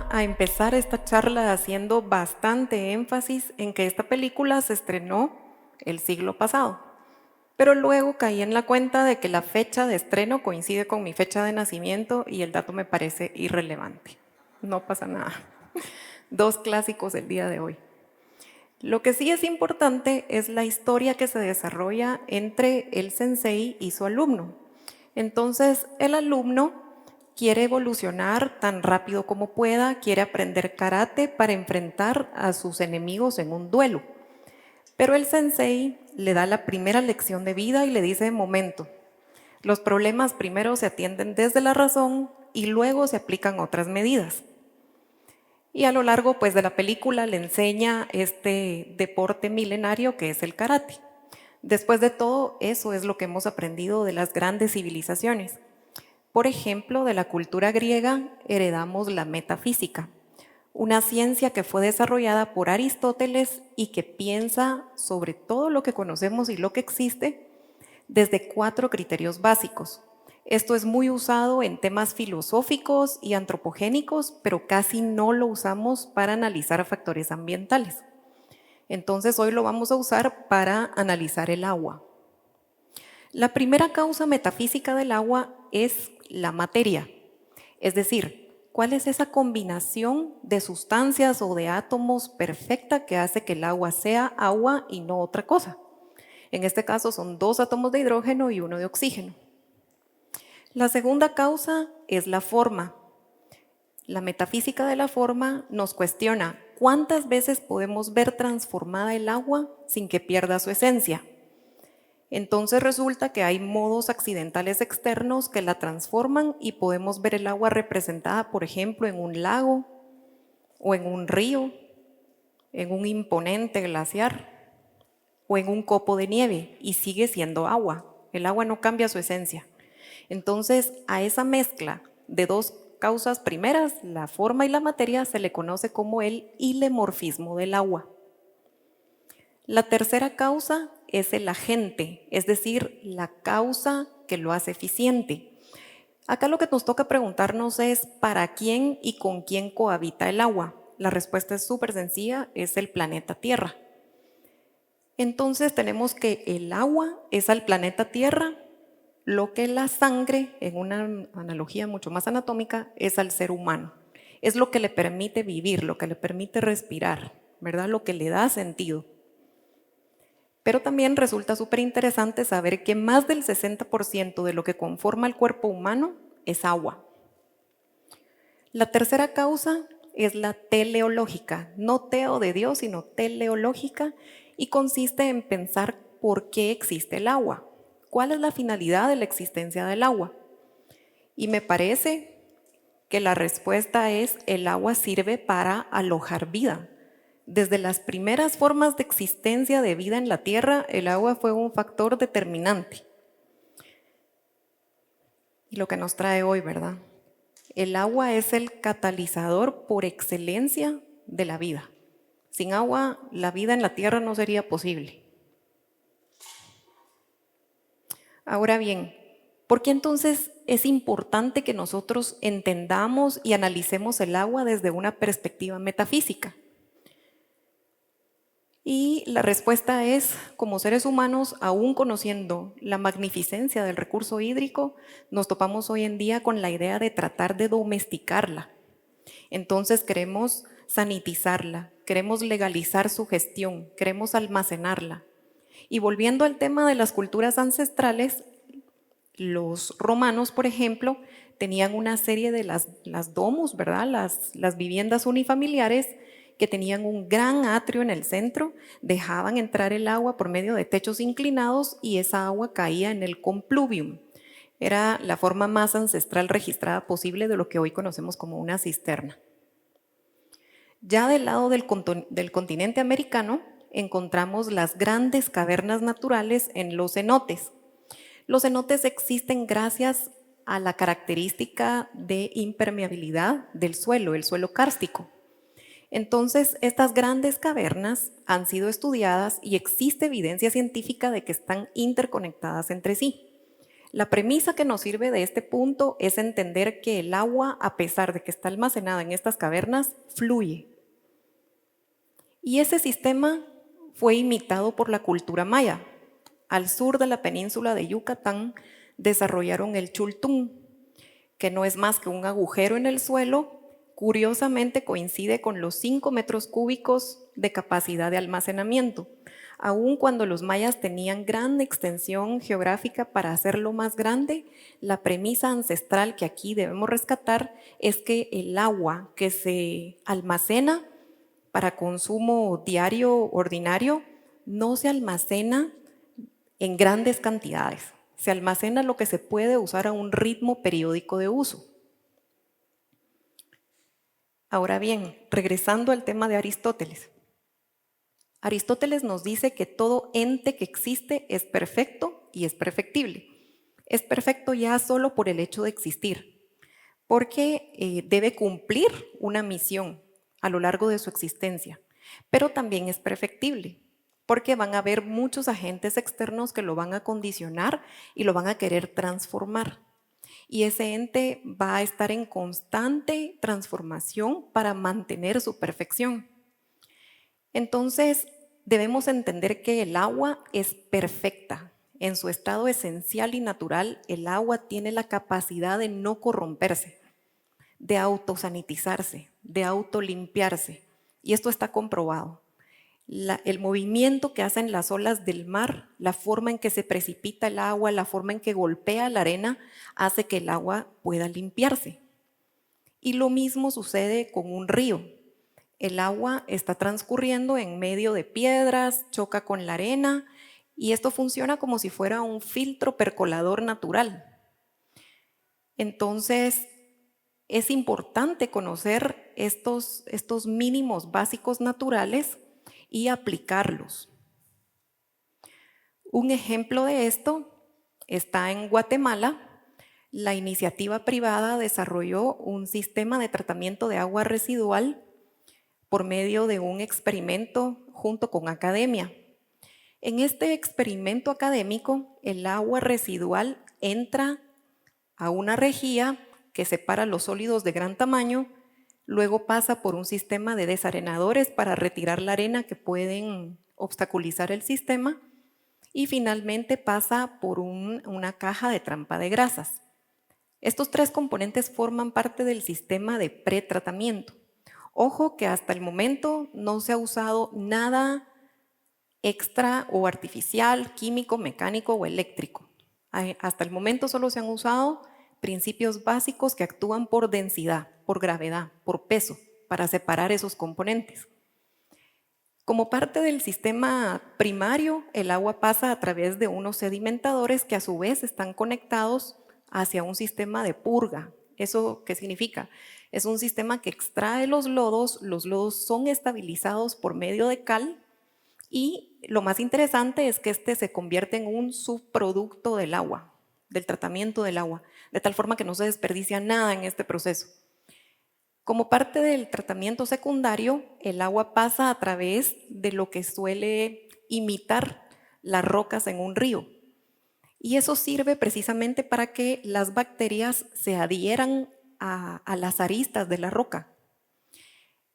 a empezar esta charla haciendo bastante énfasis en que esta película se estrenó el siglo pasado, pero luego caí en la cuenta de que la fecha de estreno coincide con mi fecha de nacimiento y el dato me parece irrelevante. No pasa nada. Dos clásicos del día de hoy. Lo que sí es importante es la historia que se desarrolla entre el sensei y su alumno. Entonces, el alumno quiere evolucionar tan rápido como pueda, quiere aprender karate para enfrentar a sus enemigos en un duelo. Pero el sensei le da la primera lección de vida y le dice: momento, los problemas primero se atienden desde la razón y luego se aplican otras medidas. Y a lo largo pues, de la película le enseña este deporte milenario que es el karate. Después de todo, eso es lo que hemos aprendido de las grandes civilizaciones. Por ejemplo, de la cultura griega heredamos la metafísica, una ciencia que fue desarrollada por Aristóteles y que piensa sobre todo lo que conocemos y lo que existe desde 4 criterios básicos. Esto es muy usado en temas filosóficos y antropogénicos, pero casi no lo usamos para analizar factores ambientales. Entonces hoy lo vamos a usar para analizar el agua. La primera causa metafísica del agua es la materia, es decir, ¿cuál es esa combinación de sustancias o de átomos perfecta que hace que el agua sea agua y no otra cosa? En este caso son 2 átomos de hidrógeno y 1 de oxígeno. La segunda causa es la forma. La metafísica de la forma nos cuestiona cuántas veces podemos ver transformada el agua sin que pierda su esencia. Entonces resulta que hay modos accidentales externos que la transforman y podemos ver el agua representada, por ejemplo, en un lago o en un río, en un imponente glaciar o en un copo de nieve y sigue siendo agua. El agua no cambia su esencia. Entonces, a esa mezcla de 2 causas primeras, la forma y la materia, se le conoce como el hilemorfismo del agua. La tercera causa es el agente, es decir, la causa que lo hace eficiente. Acá lo que nos toca preguntarnos es ¿para quién y con quién cohabita el agua? La respuesta es súper sencilla, es el planeta Tierra. Entonces tenemos que el agua es al planeta Tierra lo que la sangre, en una analogía mucho más anatómica, es al ser humano. Es lo que le permite vivir, lo que le permite respirar, ¿verdad? Lo que le da sentido. Pero también resulta súper interesante saber que más del 60% de lo que conforma el cuerpo humano es agua. La tercera causa es la teleológica, no teo de Dios, sino teleológica, y consiste en pensar por qué existe el agua, cuál es la finalidad de la existencia del agua. Y me parece que la respuesta es: el agua sirve para alojar vida. Desde las primeras formas de existencia de vida en la Tierra, el agua fue un factor determinante. Y lo que nos trae hoy, ¿verdad? El agua es el catalizador por excelencia de la vida. Sin agua, la vida en la Tierra no sería posible. Ahora bien, ¿por qué entonces es importante que nosotros entendamos y analicemos el agua desde una perspectiva metafísica? Y la respuesta es: como seres humanos, aún conociendo la magnificencia del recurso hídrico, nos topamos hoy en día con la idea de tratar de domesticarla. Entonces queremos sanitizarla, queremos legalizar su gestión, queremos almacenarla. Y volviendo al tema de las culturas ancestrales, los romanos, por ejemplo, tenían una serie de las domus, ¿verdad? Las viviendas unifamiliares que tenían un gran atrio en el centro, dejaban entrar el agua por medio de techos inclinados y esa agua caía en el compluvium. Era la forma más ancestral registrada posible de lo que hoy conocemos como una cisterna. Ya del lado del continente americano encontramos las grandes cavernas naturales en los cenotes. Los cenotes existen gracias a la característica de impermeabilidad del suelo, el suelo kárstico. Entonces, estas grandes cavernas han sido estudiadas y existe evidencia científica de que están interconectadas entre sí. La premisa que nos sirve de este punto es entender que el agua, a pesar de que está almacenada en estas cavernas, fluye. Y ese sistema fue imitado por la cultura maya. Al sur de la península de Yucatán desarrollaron el chultún, que no es más que un agujero en el suelo. Curiosamente coincide con los 5 metros cúbicos de capacidad de almacenamiento, aun cuando los mayas tenían gran extensión geográfica para hacerlo más grande. La premisa ancestral que aquí debemos rescatar es que el agua que se almacena para consumo diario ordinario no se almacena en grandes cantidades, se almacena lo que se puede usar a un ritmo periódico de uso. Ahora bien, regresando al tema de Aristóteles. Aristóteles nos dice que todo ente que existe es perfecto y es perfectible. Es perfecto ya solo por el hecho de existir, porque debe cumplir una misión a lo largo de su existencia, pero también es perfectible, porque van a haber muchos agentes externos que lo van a condicionar y lo van a querer transformar. Y ese ente va a estar en constante transformación para mantener su perfección. Entonces, debemos entender que el agua es perfecta. En su estado esencial y natural, el agua tiene la capacidad de no corromperse, de autosanitizarse, de autolimpiarse. Y esto está comprobado. El movimiento que hacen las olas del mar, la forma en que se precipita el agua, la forma en que golpea la arena, hace que el agua pueda limpiarse. Y lo mismo sucede con un río. El agua está transcurriendo en medio de piedras, choca con la arena, y esto funciona como si fuera un filtro percolador natural. Entonces, es importante conocer estos mínimos básicos naturales y aplicarlos. Un ejemplo de esto está en Guatemala. La iniciativa privada desarrolló un sistema de tratamiento de agua residual por medio de un experimento junto con academia. En este experimento académico, el agua residual entra a una rejilla que separa los sólidos de gran tamaño, luego pasa por un sistema de desarenadores para retirar la arena que pueden obstaculizar el sistema y finalmente pasa por una caja de trampa de grasas. Estos 3 componentes forman parte del sistema de pretratamiento. Ojo que hasta el momento no se ha usado nada extra o artificial, químico, mecánico o eléctrico. Hasta el momento solo se han usado principios básicos que actúan por densidad, por gravedad, por peso, para separar esos componentes. Como parte del sistema primario, el agua pasa a través de unos sedimentadores que a su vez están conectados hacia un sistema de purga. ¿Eso qué significa? Es un sistema que extrae los lodos son estabilizados por medio de cal y lo más interesante es que este se convierte en un subproducto del agua, del tratamiento del agua, de tal forma que no se desperdicia nada en este proceso. Como parte del tratamiento secundario, el agua pasa a través de lo que suele imitar las rocas en un río. Y eso sirve precisamente para que las bacterias se adhieran a las aristas de la roca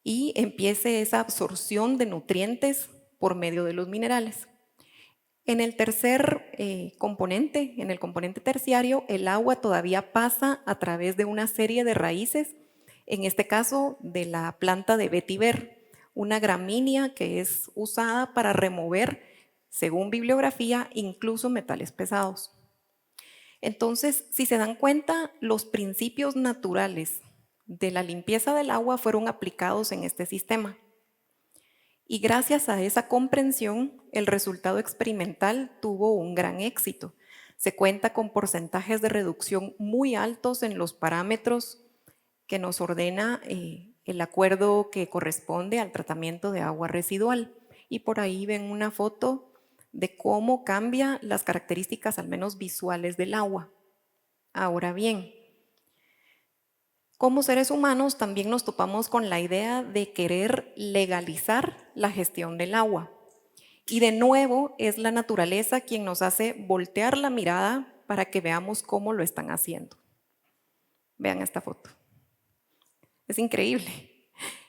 y empiece esa absorción de nutrientes por medio de los minerales. En el tercer componente, en el componente terciario, el agua todavía pasa a través de una serie de raíces, en este caso de la planta de vetiver, una gramínea que es usada para remover, según bibliografía, incluso metales pesados. Entonces, si se dan cuenta, los principios naturales de la limpieza del agua fueron aplicados en este sistema. Y gracias a esa comprensión, el resultado experimental tuvo un gran éxito. Se cuenta con porcentajes de reducción muy altos en los parámetros que nos ordena el acuerdo que corresponde al tratamiento de agua residual. Y por ahí ven una foto de cómo cambia las características, al menos visuales, del agua. Ahora bien, como seres humanos también nos topamos con la idea de querer legalizar la gestión del agua. Y de nuevo es la naturaleza quien nos hace voltear la mirada para que veamos cómo lo están haciendo. Vean esta foto. Es increíble.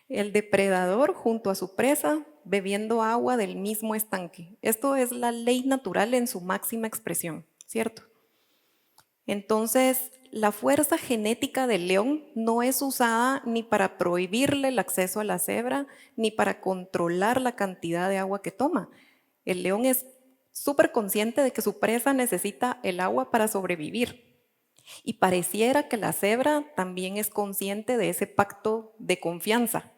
El depredador junto a su presa bebiendo agua del mismo estanque. Esto es la ley natural en su máxima expresión, ¿cierto? Entonces, la fuerza genética del león no es usada ni para prohibirle el acceso a la cebra, ni para controlar la cantidad de agua que toma. El león es súper consciente de que su presa necesita el agua para sobrevivir. Y pareciera que la cebra también es consciente de ese pacto de confianza.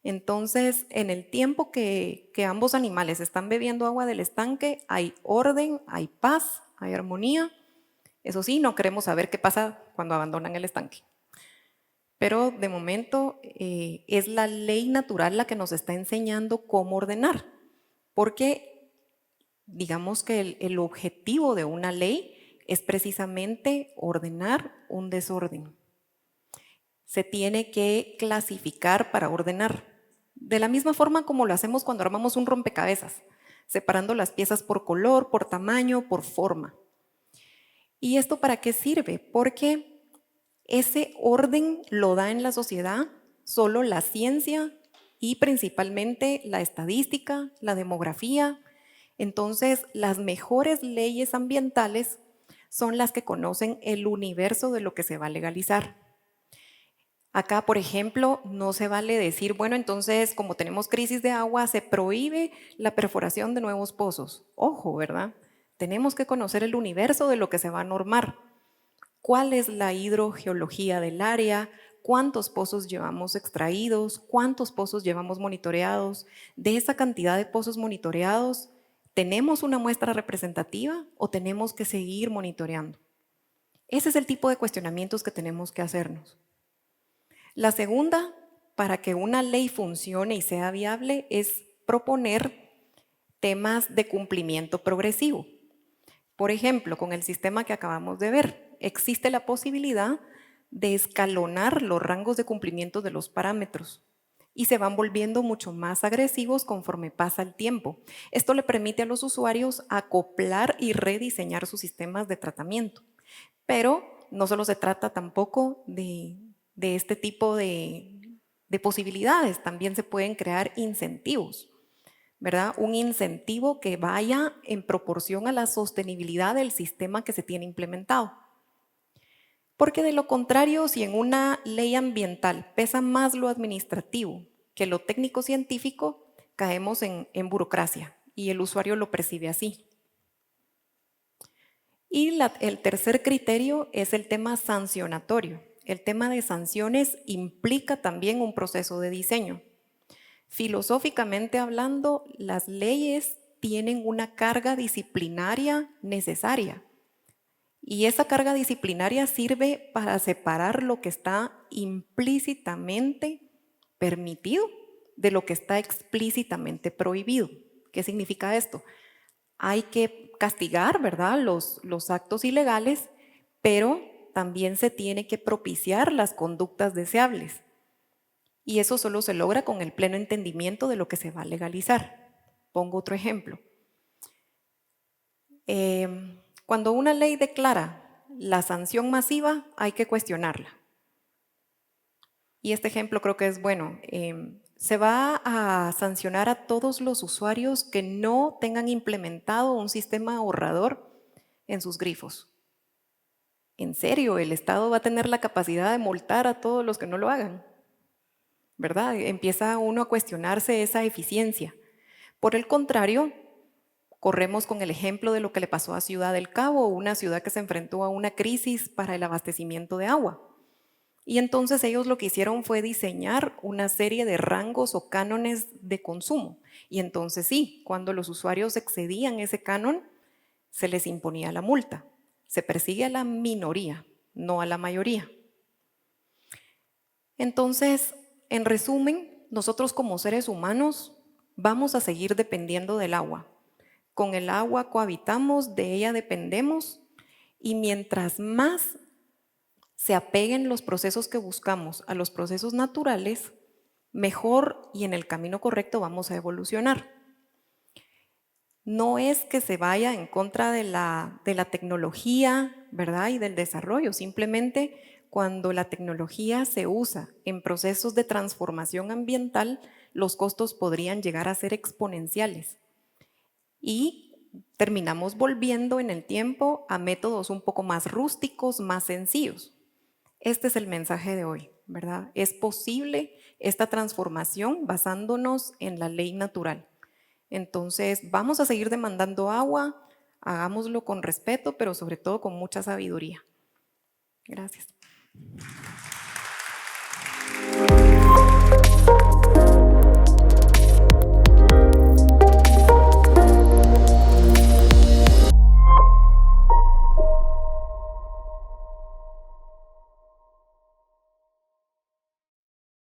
Entonces, en el tiempo que ambos animales están bebiendo agua del estanque, hay orden, hay paz, hay armonía. Eso sí, no queremos saber qué pasa cuando abandonan el estanque. Pero de momento es la ley natural la que nos está enseñando cómo ordenar. Porque digamos que el objetivo de una ley es precisamente ordenar un desorden. Se tiene que clasificar para ordenar. De la misma forma como lo hacemos cuando armamos un rompecabezas, separando las piezas por color, por tamaño, por forma. ¿Y esto para qué sirve? Porque ese orden lo da en la sociedad solo la ciencia y principalmente la estadística, la demografía. Entonces, las mejores leyes ambientales son las que conocen el universo de lo que se va a legalizar. Acá, por ejemplo, no se vale decir, bueno, entonces, como tenemos crisis de agua, se prohíbe la perforación de nuevos pozos. Ojo, ¿verdad? Tenemos que conocer el universo de lo que se va a normar. ¿Cuál es la hidrogeología del área? ¿Cuántos pozos llevamos extraídos? ¿Cuántos pozos llevamos monitoreados? De esa cantidad de pozos monitoreados, ¿tenemos una muestra representativa o tenemos que seguir monitoreando? Ese es el tipo de cuestionamientos que tenemos que hacernos. La segunda, para que una ley funcione y sea viable, es proponer temas de cumplimiento progresivo. Por ejemplo, con el sistema que acabamos de ver, existe la posibilidad de escalonar los rangos de cumplimiento de los parámetros y se van volviendo mucho más agresivos conforme pasa el tiempo. Esto le permite a los usuarios acoplar y rediseñar sus sistemas de tratamiento. Pero no solo se trata tampoco de este tipo de posibilidades, también se pueden crear incentivos, ¿verdad? Un incentivo que vaya en proporción a la sostenibilidad del sistema que se tiene implementado. Porque de lo contrario, si en una ley ambiental pesa más lo administrativo que lo técnico científico, caemos en burocracia y el usuario lo percibe así. Y el tercer criterio es el tema sancionatorio. El tema de sanciones implica también un proceso de diseño. Filosóficamente hablando, las leyes tienen una carga disciplinaria necesaria. Y esa carga disciplinaria sirve para separar lo que está implícitamente permitido de lo que está explícitamente prohibido. ¿Qué significa esto? Hay que castigar, ¿verdad?, los actos ilegales, pero también se tiene que propiciar las conductas deseables. Y eso solo se logra con el pleno entendimiento de lo que se va a legalizar. Pongo otro ejemplo. Cuando una ley declara la sanción masiva, hay que cuestionarla. Y este ejemplo creo que es bueno. Se va a sancionar a todos los usuarios que no tengan implementado un sistema ahorrador en sus grifos. ¿En serio el Estado va a tener la capacidad de multar a todos los que no lo hagan? ¿Verdad? Empieza uno a cuestionarse esa eficiencia. Por el contrario, corremos con el ejemplo de lo que le pasó a Ciudad del Cabo, una ciudad que se enfrentó a una crisis para el abastecimiento de agua. Y entonces ellos lo que hicieron fue diseñar una serie de rangos o cánones de consumo. Y entonces sí, cuando los usuarios excedían ese canon, se les imponía la multa. Se persigue a la minoría, no a la mayoría. Entonces, en resumen, nosotros como seres humanos vamos a seguir dependiendo del agua. Con el agua cohabitamos, de ella dependemos, y mientras más se apeguen los procesos que buscamos a los procesos naturales, mejor y en el camino correcto vamos a evolucionar. No es que se vaya en contra de la tecnología, ¿verdad? Y del desarrollo, simplemente cuando la tecnología se usa en procesos de transformación ambiental, los costos podrían llegar a ser exponenciales. Y terminamos volviendo en el tiempo a métodos un poco más rústicos, más sencillos. Este es el mensaje de hoy, ¿verdad? Es posible esta transformación basándonos en la ley natural. Entonces, vamos a seguir demandando agua, hagámoslo con respeto, pero sobre todo con mucha sabiduría. Gracias.